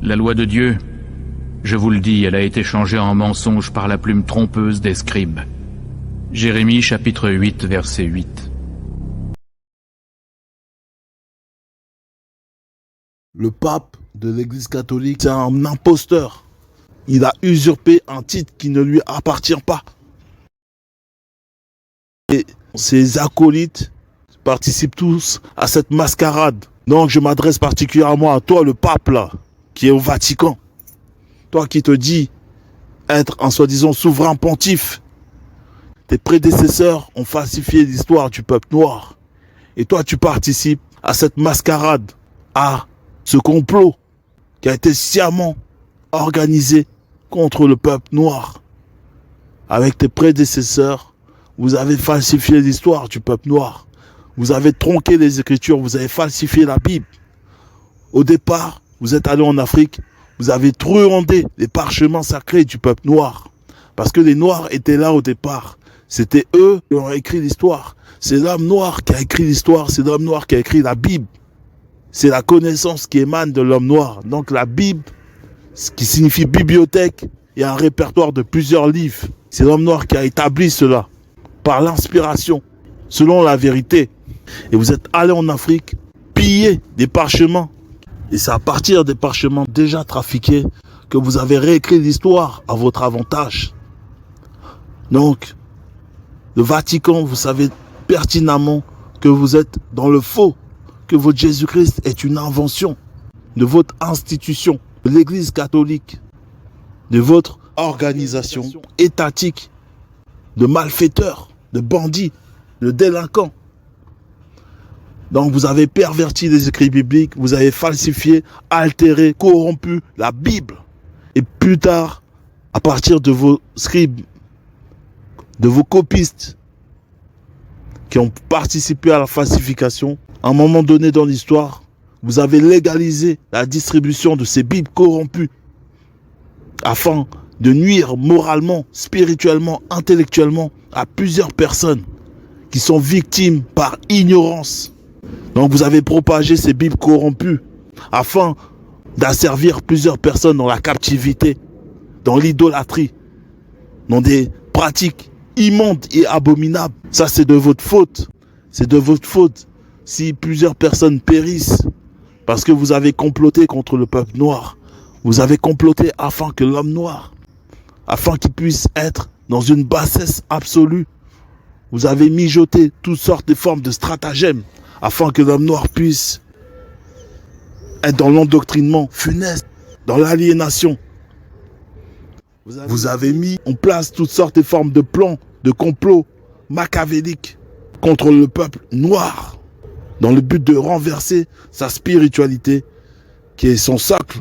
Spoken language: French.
La loi de Dieu, je vous le dis, elle a été changée en mensonge par la plume trompeuse des scribes. Jérémie chapitre 8, verset 8. Le pape de l'Église catholique, c'est un imposteur. Il a usurpé un titre qui ne lui appartient pas. Et ses acolytes participent tous à cette mascarade. Donc je m'adresse particulièrement à toi, le pape là, qui est au Vatican. Toi qui te dis être un soi-disant souverain pontife. Tes prédécesseurs ont falsifié l'histoire du peuple noir. Et toi tu participes à cette mascarade, à ce complot qui a été sciemment organisé contre le peuple noir. Avec tes prédécesseurs, vous avez falsifié l'histoire du peuple noir. Vous avez tronqué les Écritures, vous avez falsifié la Bible. Au départ, vous êtes allé en Afrique, vous avez truandé les parchemins sacrés du peuple noir. Parce que les Noirs étaient là au départ. C'était eux qui ont écrit l'histoire. C'est l'homme noir qui a écrit l'histoire, c'est l'homme noir qui a écrit la Bible. C'est la connaissance qui émane de l'homme noir. Donc la Bible, ce qui signifie bibliothèque, il y a un répertoire de plusieurs livres. C'est l'homme noir qui a établi cela, par l'inspiration, selon la vérité. Et vous êtes allé en Afrique, piller des parchemins. Et c'est à partir des parchemins déjà trafiqués que vous avez réécrit l'histoire à votre avantage. Donc, le Vatican, vous savez pertinemment que vous êtes dans le faux, que votre Jésus-Christ est une invention de votre institution, de l'Église catholique, de votre organisation étatique, de malfaiteurs, de bandits, de délinquants. Donc vous avez perverti les écrits bibliques, vous avez falsifié, altéré, corrompu la Bible. Et plus tard, à partir de vos scribes, de vos copistes qui ont participé à la falsification, à un moment donné dans l'histoire, vous avez légalisé la distribution de ces Bibles corrompues afin de nuire moralement, spirituellement, intellectuellement à plusieurs personnes qui sont victimes par ignorance. Donc vous avez propagé ces Bibles corrompues afin d'asservir plusieurs personnes dans la captivité, dans l'idolâtrie, dans des pratiques immondes et abominables. Ça c'est de votre faute. C'est de votre faute si plusieurs personnes périssent parce que vous avez comploté contre le peuple noir. Vous avez comploté afin que l'homme noir, afin qu'il puisse être dans une bassesse absolue. Vous avez mijoté toutes sortes de formes de stratagèmes afin que l'homme noir puisse être dans l'endoctrinement funeste, dans l'aliénation. Vous avez mis en place toutes sortes de formes de plans, de complots machiavéliques contre le peuple noir, dans le but de renverser sa spiritualité, qui est son socle,